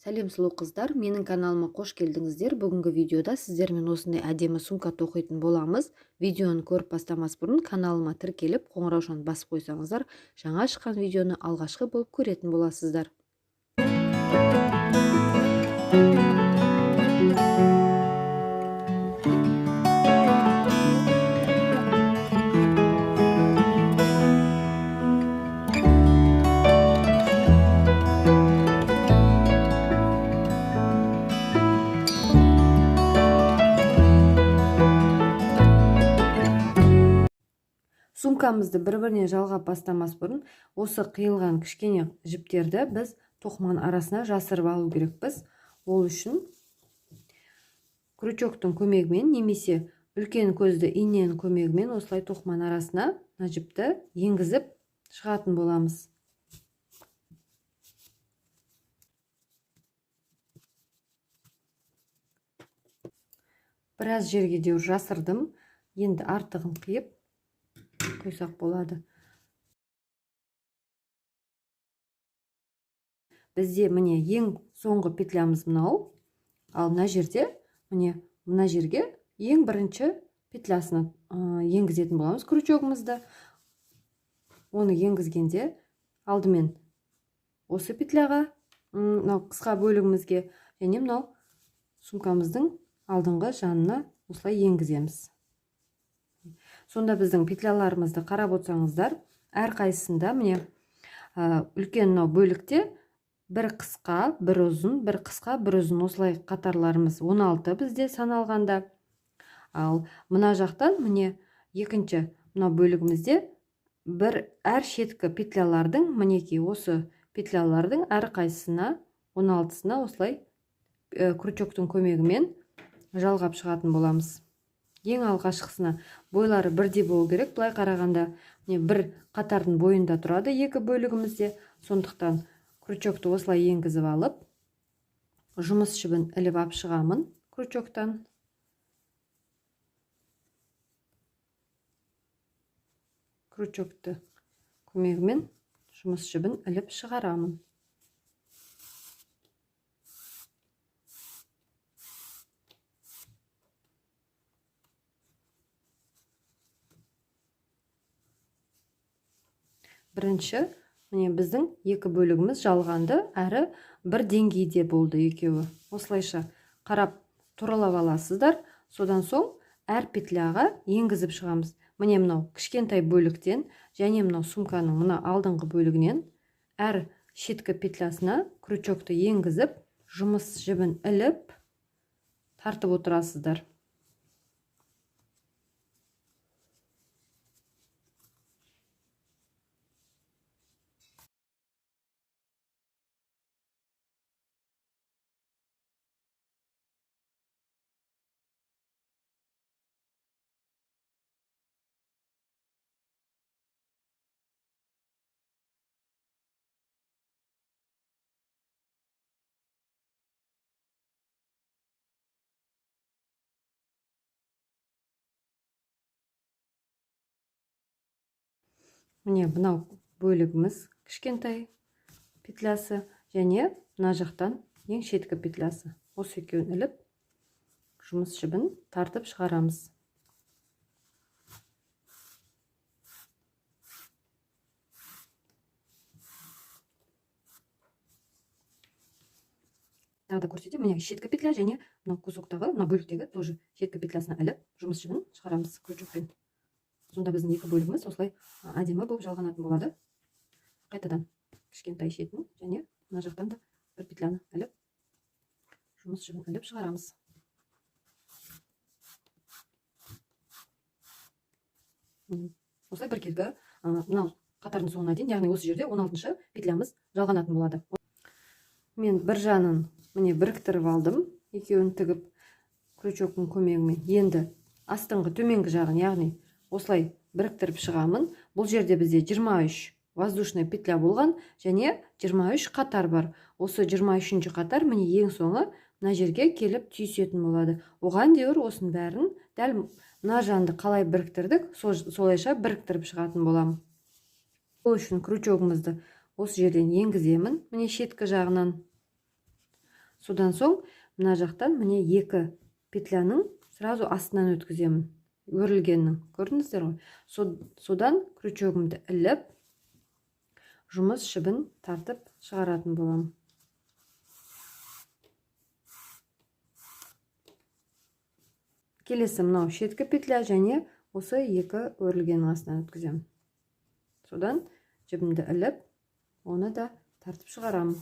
Сәлем сұлу қыздар, менің каналыма қош келдіңіздер. Бүгінгі видеода сіздермен осындай әдемі сумка тоқитын боламыз. Видеоны көріп бастамас бұрын каналыма тіркеліп, қоңыраушаны басып қойсаңыздар, жаңа шыққан видеоны алғашқы болып көретін боласыздар. Сумкамызды бір-біріне жалғап бастамас бұрын осы қиылған кішкене жіптерді біз тоқыманың арасына жасырып алу керекпіз. Ол үшін крючоктың көмегімен немесе үлкен көзді иненің көмегімен осылай тоқыманың арасына жіпті енгізіп шығатын боламыз. Біраз жерге де жасырдым. Енді артығын қиып қойсақ болады. Бізде міне ең соңғы петлямыз мынау. Ал мына жерде міне мына жерге ең бірінші петлясына енгізетін боламыз крючогымызды. Оны енгізгенде алдымен осы петляға, мынау қысқа бөлігімізге және мынау сумкамыздың алдыңғы жанына осылай енгіземіз. Сонда біздің петляларымызды қарап отырсаңыздар, әр қайсысында міне үлкен мынау бөлікте бір қысқа, бір ұзын, бір қысқа, бір ұзын осылай қатарларымыз 16 бізде саналғанда. Ал мына жақтан міне екінші мынау бөлігімізде бір әр шеткі петлялардың мінекей осы петлялардың әр қайсысына 16-сына осылай крючоктың көмегімен жалғап шығатын боламыз. Ең алғашқысына бойлары бірдей болу керек. Былай қарағанда бір қатардың бойында тұрады екі бөлігімізде. Сондықтан крючокты осылай енгізіп алып, жұмыс жібін іліп алып шығамын крючоктан. Крючокты көмегімен жұмыс жібін іліп шығарамын. Бірінші, міне біздің екі бөлігіміз жалғанды, әрі бір деңгейде болды екеуі. Осылайша қарап туралап аласыздар. Содан соң әр петляға енгізіп шығамыз. Міне мынау кішкентай бөліктен және мынау сумканың мына алдыңғы бөлігінен әр шеткі петлясына крючокты енгізіп, жұмыс жібін іліп тартып отырасыздар. Міне мынау бөлігіміз кішкентай петлясы және мына жақтан ең шеткі петлясы. Осы екеуін іліп, жұмыс жібін тартып шығарамыз. Тағы да көрсетейін, міне шеткі петля және мынау кусоктағы, мына бөліктегі тоже шеткі петлясына іліп, жұмыс жібін шығарамыз крючокпен. Сонда біздің екі бөлігіміз осылай әдемі болып жалғанатын болады. Қайтадан кішкентай шетін және мына жақтан да бір петляны іліп, жұмыс жібін іліп шығарамыз. Осылай бір кезгі мынау қатардың соңына дейін, яғни осы жерде 16-шы петлямыз жалғанатын болады. Мен бір жанын міне біріктіріп алдым, екеуін тігіп крючоктың көмегімен. Енді астыңғы төменгі жағын, яғни осылай біріктіріп шығамын. Бұл жерде бізде 23 воздушный петля болған және 23 қатар бар. Осы 23-ші қатар міне ең соңы мына жерге келіп түйісетін болады. Оған дейін осының бәрін дәл мына жанды қалай біріктірдік, солайша біріктіріп шығатын боламын. Бұл үшін крючогымызды осы жерден енгіземін. Міне шеткі жағынан Содан соң мына жақтан міне 2 петляның сразу астынан өткіземін. Өрілгеннің. Көрдіңіздер ғой? Содан крючогымды іліп, жұмыс шібін тартып шығаратын боламын. Келесі мынау шеткі петля және осы 2 өрілгеннің астынан өткіземін. Содан жібімді іліп, оны да тартып шығарамын.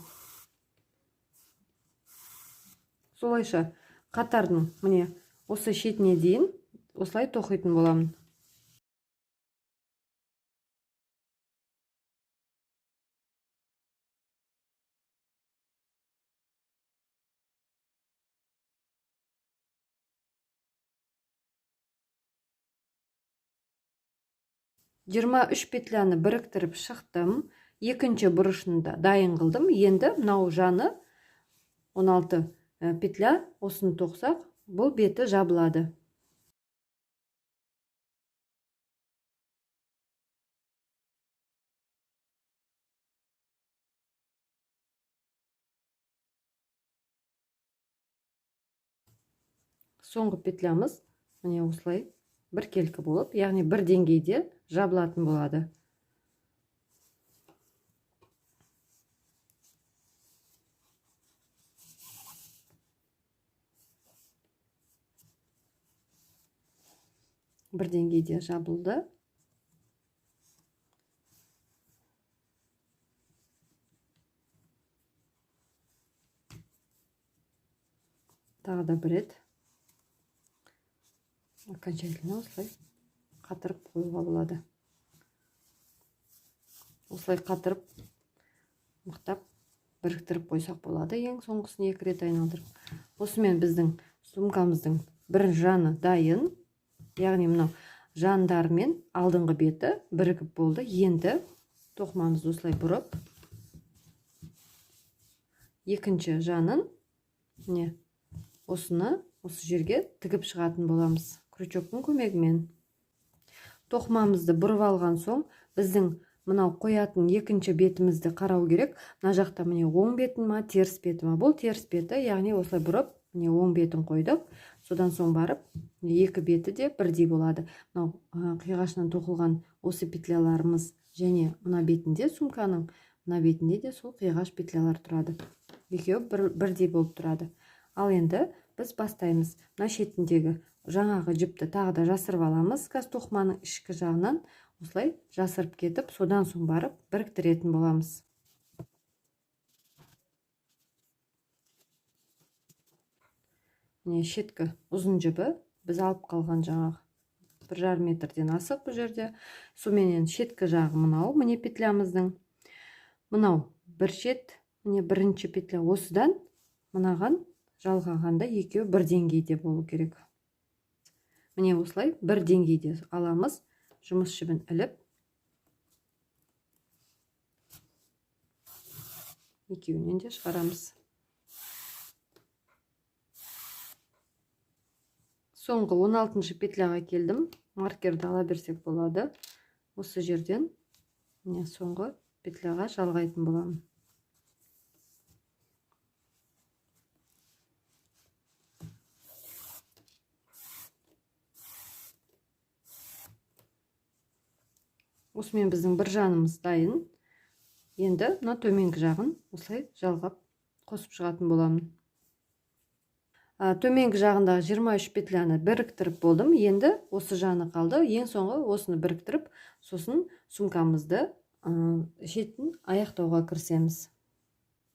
Солайша қатардың міне осы шетіне дейін осылай тоқитын боламын. Жиырма үш петляны біріктіріп шықтым. Екінші бұрышында дайын қылдым. Енді мынау жаны 16 петля, осыны тоқсақ, бұл беті жабылады. Соңғы петлямыз міне осылай біркелкі болып, яғни бір деңгейде жабылатын болады. Бір деңгейде жабылды. Тағы да бір рет окончательно осылай қатырып қоюға болады. Осылай қатырып, мықтап біріктіріп қойсақ болады. Ең соңғысын 2 рет айналдырып. Осымен біздің сумкамыздың бір жаны дайын. Яғни мынау жандар мен алдыңғы беті бірігіп болды. Енді тоқымамызды осылай бұрып, екінші жанын не осыны осы жерге тігіп шығатын боламыз крючоктың көмегімен. Тоқымамызды бұрып алған соң, біздің мынау қоятын екінші бетімізді қарау керек. Мына жақта міне оң бетін ма, теріс беті ма? Бұл теріс беті, яғни осылай бұрып, міне оң бетін қойдық. Содан соң барып, екі беті де бірдей болады. Мынау қиғашынан тоқылған осы петляларымыз және мына бетінде, сумканың мына бетінде де сол қиғаш петлялар тұрады. Екеуі бірдей болып тұрады. Ал енді біз бастаймыз. Мына шетіндегі жаңағы жіпті тағы да жасырып аламыз. Газ тоқыманың ішкі жағынан осылай жасырып кетіп, содан соң барып біріктіретін боламыз. Міне шеткі ұзын жібі біз алып қалған жаңағы 1,5 метрден асық бұл жерде. Соменен шеткі жағы мынау, міне петлямыздың. Мынау бір шет, міне бірінші петля, осыдан мынаған жалғағанда екеуі бір деңгейде болу керек. Міне осылай бір деңгейде аламыз. Жұмыс жібін іліп, екеуінен де шығарамыз. Соңғы 16-шы петляға келдім. Маркерді ала берсек болады. Осы жерден міне соңғы петляға жалғайтын боламын. Осымен біздің бір жанымыз дайын. Енді мына төменгі жағын осылай жалғап қосып шығатын боламын. Төменгі жағындағы 23 петляны біріктіріп болдым. Енді осы жаны қалды. Ең соңғы осыны біріктіріп, сосын сумкамызды шетін аяқтауға кірісеміз.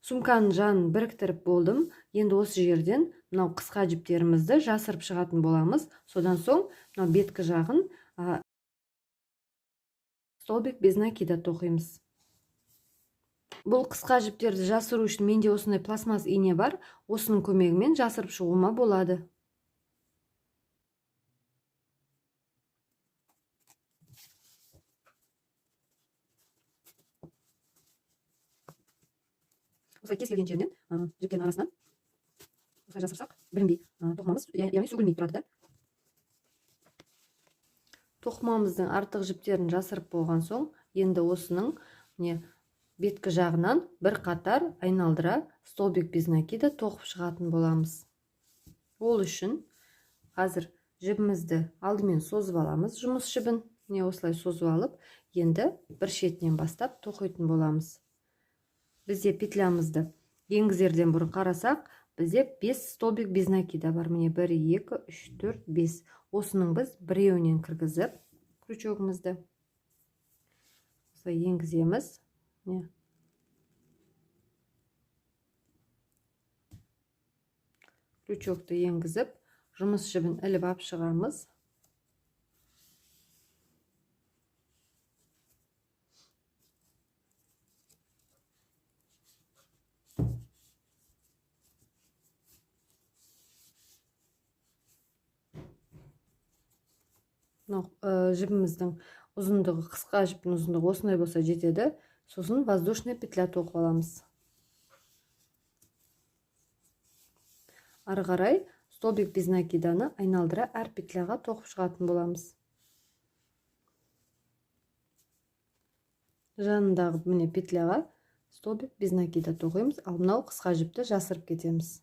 Сумканың жанын біріктіріп болдым. Енді осы жерден мынау қысқа жіптерімізді жасырып шығатын боламыз. Содан соң мынау беткі жағын столбик без накида тоқимыз. Бұл қысқа жіптерді жасыру үшін менде осындай пластмасс ине бар. Осының көмегімен жасырып шығуыма болады. Осылай кез келген жерінен жіптердің арасынан осылай жасырсақ, білінбей тоқымамыз, яғни сөгілмей тұрады да. Тоқымамыздың артық жіптерін жасырып болған соң, енді осының беткі жағынан бір қатар айналдыра столбик без накида тоқып шығатын боламыз. Ол үшін қазір жібімізді алдымен созып аламыз, жұмыс жібін. Не осылай созып алып, енді бір шетінен бастап тоқитын боламыз. Бізде петлямызды енгізерден бұрын қарасақ, бізде 5 столбик без накида бар. Міне 1, 2, 3, 4, 5. Осының біз біреуінен кіргізіп, крючогымызды осылай енгіземіз. Крючокты енгізіп, жұмыс жібін іліп ап шығамыз. Жібіміздің ұзындығы, қысқа жіптің ұзындығы осындай болса жетеді. Сосын воздушный петля тоқып аламыз. Ары қарай столбик без накиданы айналдыра әр петляға тоқып шығатын боламыз. Жанындағы міне петляға столбик без накида тоқимыз, ал мынау қысқа жіпті жасырып кетеміз.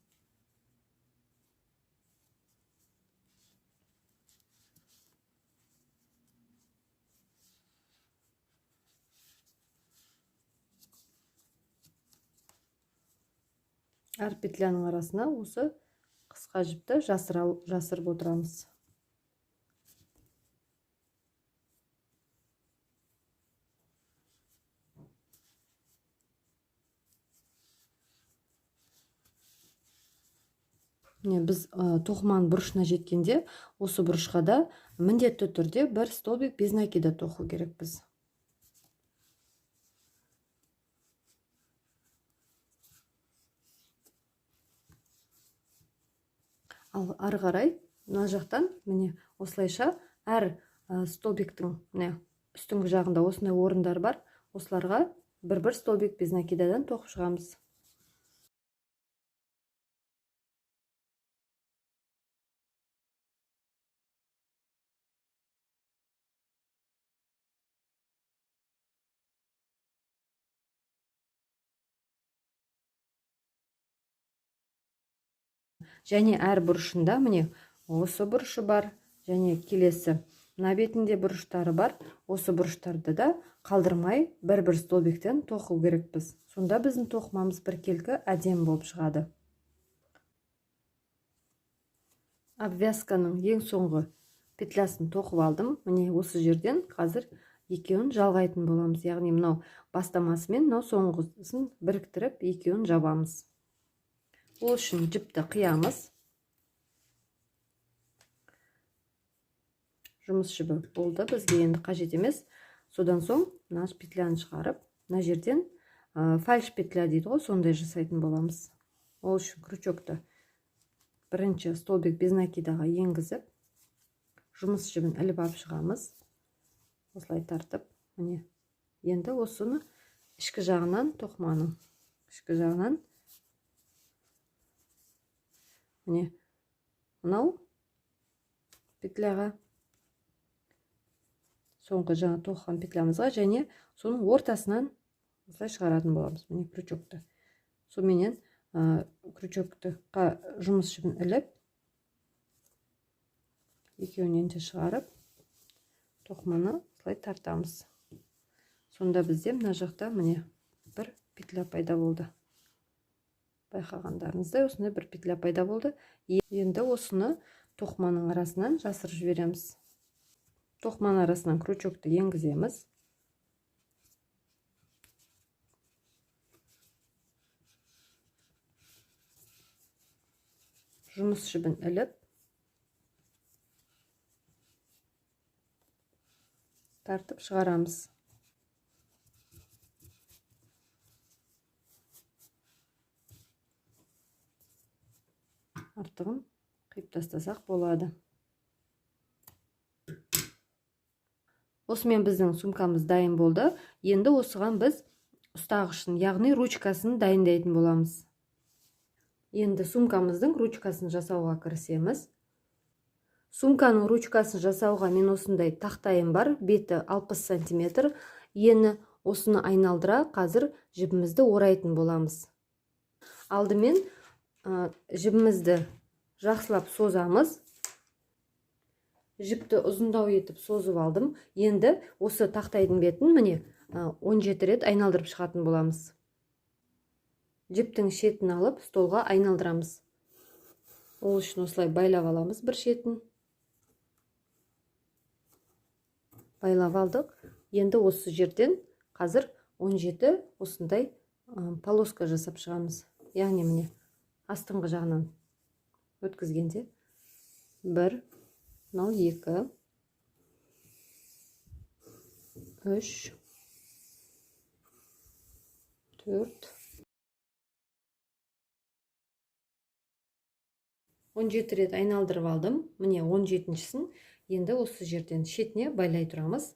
Әр петляның арасына осы қысқа жіпті жасырып отырамыз. Біз тоқыманың бұрышына жеткенде, осы бұрышқа да міндетті түрде бір столбик без накида тоқу керекпіз. Ал ары қарай мына жақтан міне осылайша әр столбиктің үстіңгі жағында осындай орындар бар. Осыларға бір столбик без накидадан тоқып шығамыз. Және әр бұрышында міне осы бұрышы бар, және келесі мына бетінде бұрыштары бар. Осы бұрыштарды да қалдырмай бір столбиктен тоқу керекпіз. Сонда біздің тоқымамыз біркелкі әдемі болып шығады. Обвязканың ең соңғы петлясын тоқып алдым. Міне осы жерден қазір екеуін жалғайтын боламыз. Яғни мынау бастамасы мен мынау соңғысын біріктіріп екеуін жабамыз. Ол үшін жіпті қиямыз. Жұмыс жібі болды, бізге енді қажет емес. Содан соң мына петляны шығарып, мына жерден фальш петля дейді ғой, сондай жасайтын боламыз. Ол үшін крючокты бірінші столбик без накидаға енгізіп, жұмыс жібін іліп ап шығамыз. Осылай тартып, міне енді осыны ішкі жағынан тоқыманың ішкі жағынан міне мынау петляға, соңғы жаңа тоқыған петлямызға және соның ортасынан осылай шығаратын боламыз. Міне крючокты. Соменен крючоктыға жұмыс жібін іліп, екеуінен де шығарып, тоқыманы осылай тартамыз. Сонда бізде мына жақта міне бір петля пайда болды. Байқағандарыңыздай осындай бір петля пайда болды. Енді осыны тоқыманың арасынан жасырып жібереміз. Тоқыманың арасынан крючокты енгіземіз. Жұмыс жібін іліп, тартып шығарамыз. Артығын қиып тастасақ болады. Осымен біздің сумкамыз дайын болды. Енді осыған біз ұстағышын, яғни ручкасын дайындайтын боламыз. Енді сумкамыздың ручкасын жасауға кірісеміз. Сумканың ручкасын жасауға мен осындай тақтайым бар, беті 60 см, ені осыны айналдыра қазір жібімізді орайтын боламыз. Алдымен жібімізді жақсылап созамыз. Жіпті ұзындау етіп созып алдым. Енді осы тақтайдың бетін міне 17 рет айналдырып шығатын боламыз. Жіптің шетін алып столға айналдырамыз. Ол үшін осылай байлап аламыз бір шетін. Байлап алдық. Енді осы жерден қазір 17 осындай полоска жасап шығамыз. Яғни міне астыңғы жағынан өткізгенде 1, 2, 3, 4, 17 рет айналдырып алдым. Міне 17-шісін енді осы жерден шетіне байлай тұрамыз.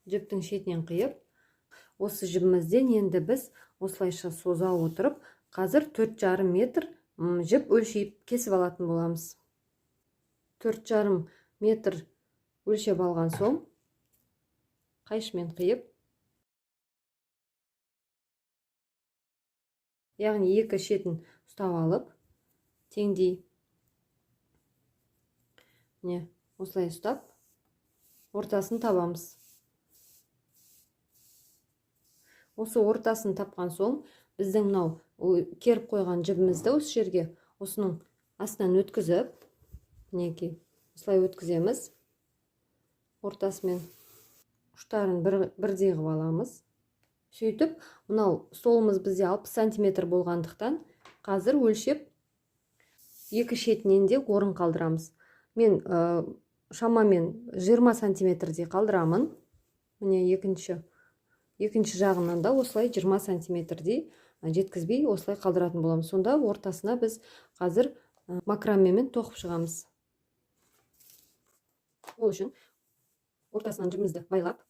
Жіптің шетінен қиып, осы жібімізден енді біз осылайша соза отырып, қазір 4,5 метр жіп өлшейіп кесіп алатын боламыз. 4,5 метр өлшеп алған соң, қайшымен қиып, яғни екі шетін ұстап алып, теңдей, осылай ұстап, ортасын табамыз. Осы ортасын тапқан соң, біздің мынау керіп қойған жібімізді осы жерге осының астынан өткізіп, мінекей, осылай өткіземіз. Ортасымен ұштарын бірдей қылып аламыз. Сөйтіп, мынау столымыз бізде 60 сантиметр болғандықтан, қазір өлшеп екі шетінен де орын қалдырамыз. Мен шамамен 20 сантиметрдей қалдырамын. Міне екінші жағынан да осылай 20 сантиметрдей жеткізбей осылай қалдыратын боламыз. Сонда ортасына біз қазір макрамемен тоқып шығамыз. Ол үшін ортасынан жібімізді байлап,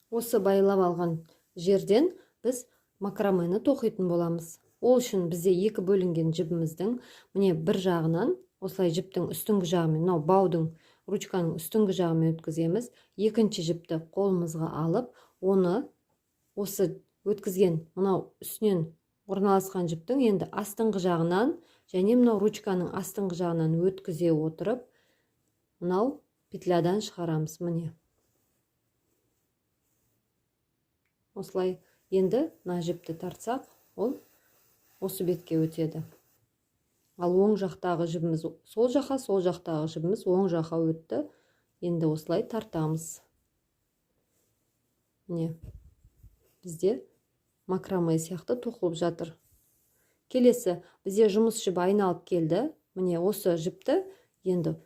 осы байлап алған жерден біз макрамені тоқитын боламыз. Ол үшін бізде екі бөлінген жібіміздің міне бір жағынан осылай жіптің үстіңгі жағымен, мынау баудың ручканың үстіңгі жағымен өткіземіз. Екінші жіпті қолымызға алып, оны осы өткізген мынау үстінен орналасқан жіптің енді астыңғы жағынан және мынау ручканың астыңғы жағынан өткізе отырып, мынау петлядан шығарамыз. Міне. Осылай енді мына жіпті тартсақ, ол осы бетке өтеді. Ал оң жақтағы жібіміз сол жаққа, сол жақтағы жібіміз оң жаққа өтті. Енді осылай тартамыз. Міне, бізде макраме сияқты тоқылып жатыр. Келесі, бізде жұмыс жібі айналып келді. Міне, осы жіпті енді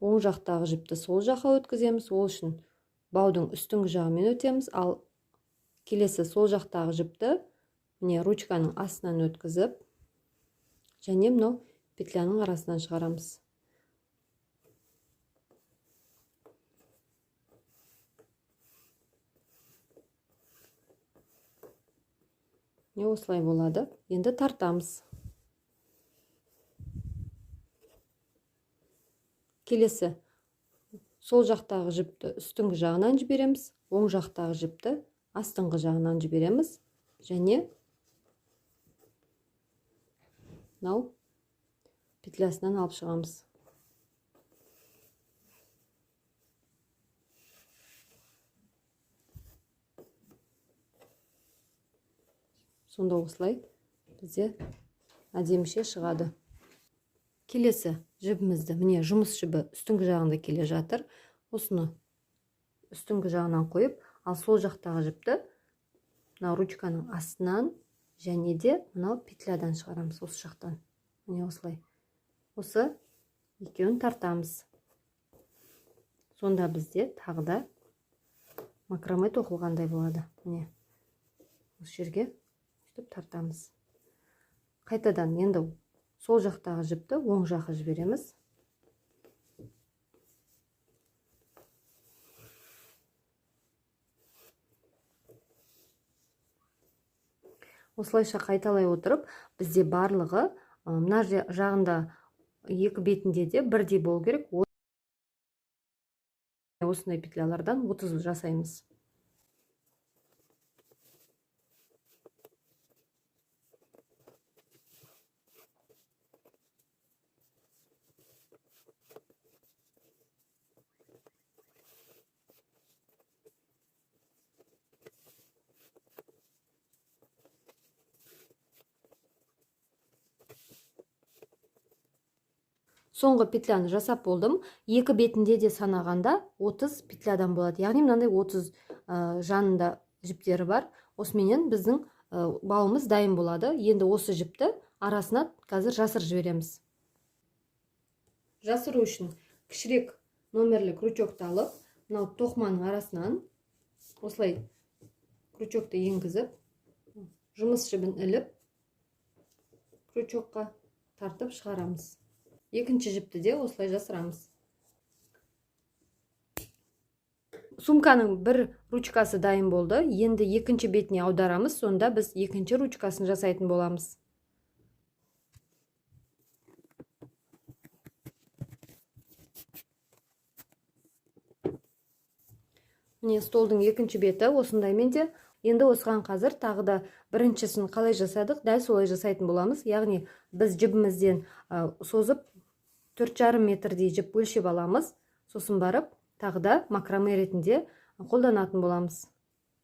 оң жақтағы жіпті сол жаққа өткіземіз. Ол үшін баудың үстіңгі жағымен өтеміз. Ал келесі сол жақтағы жіпті міне ручканың астынан өткізіп, және мынау петляның арасынан шығарамыз. Осылай болады. Енді тартамыз. Келесі сол жақтағы жіпті үстіңгі жағынан жібереміз, оң жақтағы жіпті астыңғы жағынан жібереміз, және мынау петлясынан алып шығамыз. Сонда осылай бізде әдеміше шығады. Келесі жібімізді, міне жұмыс жібі үстіңгі жағында келе жатыр. Осыны үстіңгі жағынан қойып, ал сол жақтағы жіпті мынау ручканың астынан және де мынау петлядан шығарамыз осы жақтан. Міне осылай. Осы екеуін тартамыз. Сонда бізде тағы да макраме тоқылғандай болады. Міне осы жерге сөйтіп тартамыз. Қайтадан енді сол жақтағы жіпті оң жаққа жібереміз. Осылайша қайталай отырып, бізде барлығы мына жағында екі бетінде де бірдей болу керек. Осындай петлялардан 30 жасаймыз. Соңғы петляны жасап болдым. Екі бетінде де санағанда 30 петлядан болады. Яғни мынандай 30 жанында жіптері бар. Осыменен біздің бауымыз дайын болады. Енді осы жіпті арасына қазір жасырып жібереміз. Жасыру үшін кішірек номерлі крючокты алып, мынау тоқманың арасынан осылай крючокты енгізіп, жұмыс жібін іліп, крючокқа тартып шығарамыз. Екінші жіпті де осылай жасырамыз. Сумканың бір ручкасы дайын болды. Енді екінші бетіне аударамыз. Сонда біз екінші ручкасын жасайтын боламыз. Міне столдың екінші беті осындаймен де. Енді осыған қазір тағы да біріншісін қалай жасадық, дәл солай жасайтын боламыз. Яғни біз жібімізден созып 4,5 метрдей жіп өлшеп аламыз. Сосын барып, тағы да макраме ретінде қолданатын боламыз.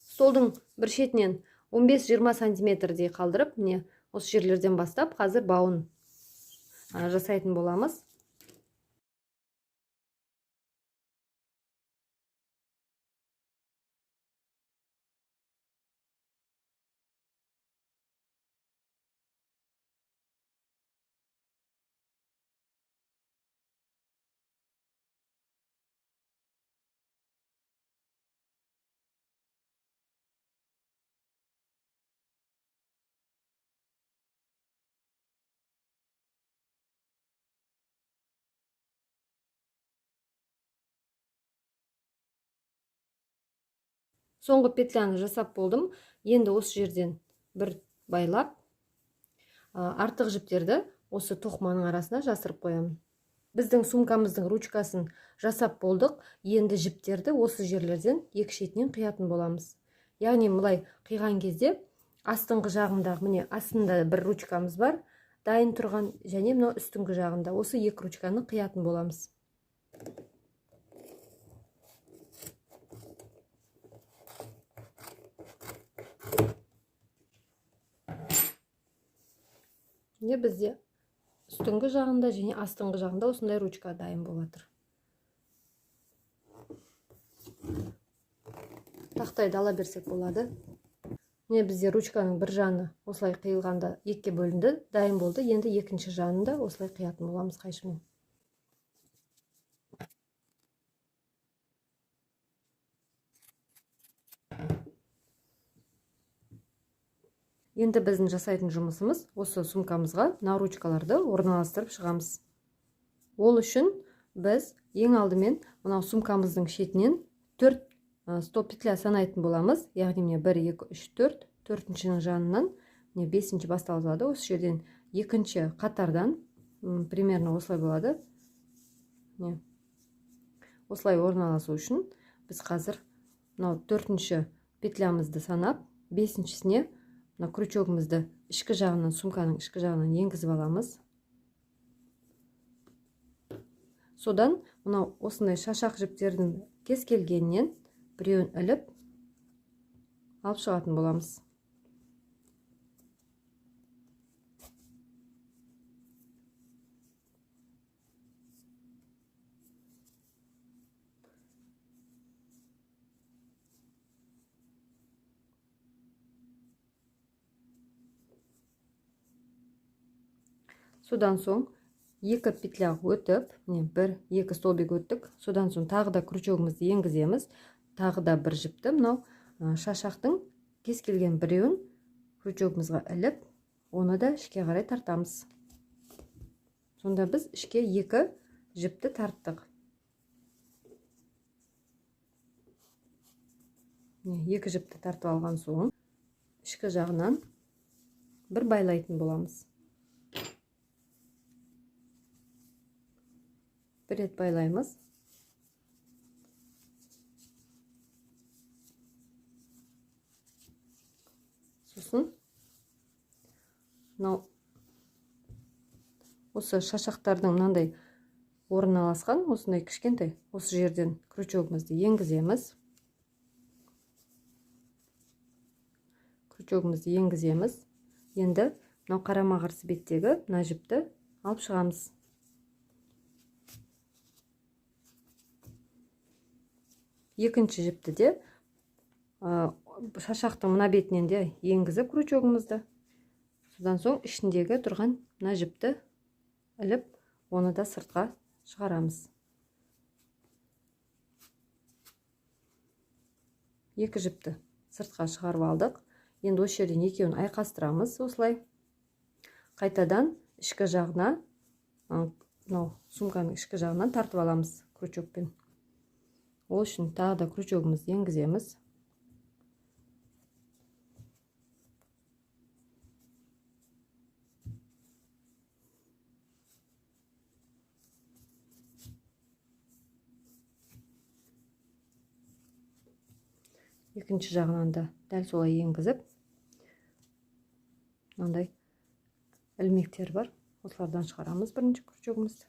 Столдың бір шетінен 15-20 сантиметрдей қалдырып, міне осы жерлерден бастап қазір бауын жасайтын боламыз. Соңғы петляны жасап болдым. Енді осы жерден бір байлап, артық жіптерді осы тоқманың арасына жасырып қоямын. Біздің сумкамыздың ручкасын жасап болдық. Енді жіптерді осы жерлерден екі шетінен қиятын боламыз. Яғни мұлай қиған кезде астыңғы жағында, міне астында бір ручкамыз бар, дайын тұрған, және мынау үстіңгі жағында осы екі ручканы қиятын боламыз. Бізде үстіңгі жағында және астыңғы жағында осындай ручка дайын болады. Тақтайды ала берсек болады. Міне бізде ручканың бір жаны осылай қиылғанда екіге бөлінді, дайын болды. Енді екінші жанында осылай қиятын боламыз қайшымен. Енді біздің жасайтын жұмысымыз осы сумкамызға мына ручкаларды орналастырып шығамыз. Ол үшін біз ең алдымен мынау сумкамыздың шетінен 4 стоп петля санайтын боламыз. Яғни міне 1, 2, 3, 4, төртіншінің жанынан 5-ші басталады. Осы жерден екінші қатардан примерно осылай болады. Осылай орналасу үшін біз қазір мынау 4-ші петлямызды санап, 5-шісіне крючогымызды ішкі жағынан, сумканың ішкі жағынан енгізіп аламыз. Содан мынау осындай шашақ жіптердің кез келгенінен біреуін іліп алып шығатын боламыз. Содан соң екі петля өтіп, 1-2 столбик өттік. Содан соң тағы да крючогымызды енгіземіз. Тағы да бір жіпті мынау шашақтың кез келген біреуін крючогымызға іліп, оны да ішке қарай тартамыз. Сонда біз ішке 2 жіпті тарттық. 2 жіпті тартып алған соң ішкі жағынан бір байлайтын боламыз. бір рет байлаймыз. Сосын мынау осы шашақтардың мынандай орналасқан осындай кішкентай осы жерден крючогымызды енгіземіз. Енді мынау қарама-қарсы беттегі мына жіпті алып шығамыз. Екінші жіпті де шашақтың мына бетінен де енгізіп крючогымызды. Содан соң ішіндегі тұрған мына жіпті іліп, оны да сыртқа шығарамыз. Екі жіпті сыртқа шығарып алдық. Енді осы жерден екеуін айқастырамыз осылай. Қайтадан ішкі жағына, мынау сумканың ішкі жағынан тартып аламыз крючокпен. Ол үшін тағы да крючогымызды енгіземіз. Екінші жағынан да дәл солай енгізіп, мынандай ілмектер бар. Осылардан шығарамыз бірінші крючогымызды.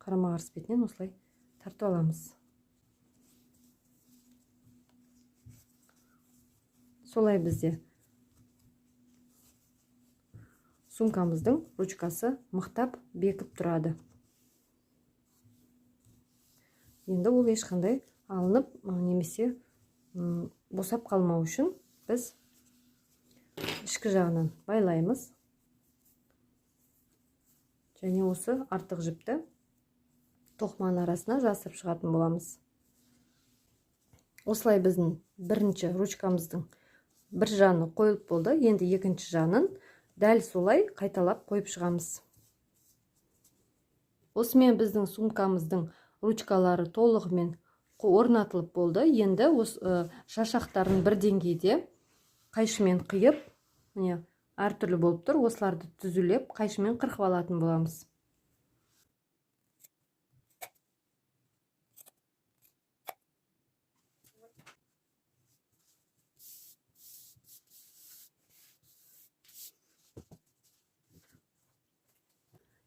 Қарама-қарсы бетінен осылай тартып аламыз. Солай бізде сумкамыздың ручкасы мықтап бекіп тұрады. Енді ол ешқандай алынып немесе босап қалмау үшін біз ішкі жағынан байлаймыз. Және осы артық жіпті тоқманың арасына жасырып шығатын боламыз. Осылай біздің бірінші ручкамыздың бір жаны қойылып болды. Енді екінші жанын дәл солай қайталап қойып шығамыз. Осымен біздің сумкамыздың ручкалары толығымен орнатылып болды. Енді шашақтарын бір деңгейде қайшымен қиып, әртүрлі болып тұр. Осыларды түзулеп, қайшымен қырқып алатын боламыз.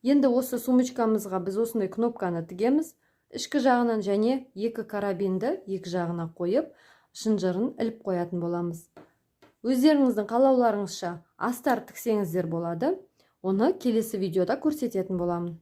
Енді осы сумочкамызға біз осындай кнопканы тігеміз. Ішкі жағынан және екі карабинді екі жағына қойып, шынжырын іліп қоятын боламыз. Өздеріңіздің қалауларыңызша астар тіксеңіздер болады. Оны келесі видеода көрсететін боламын.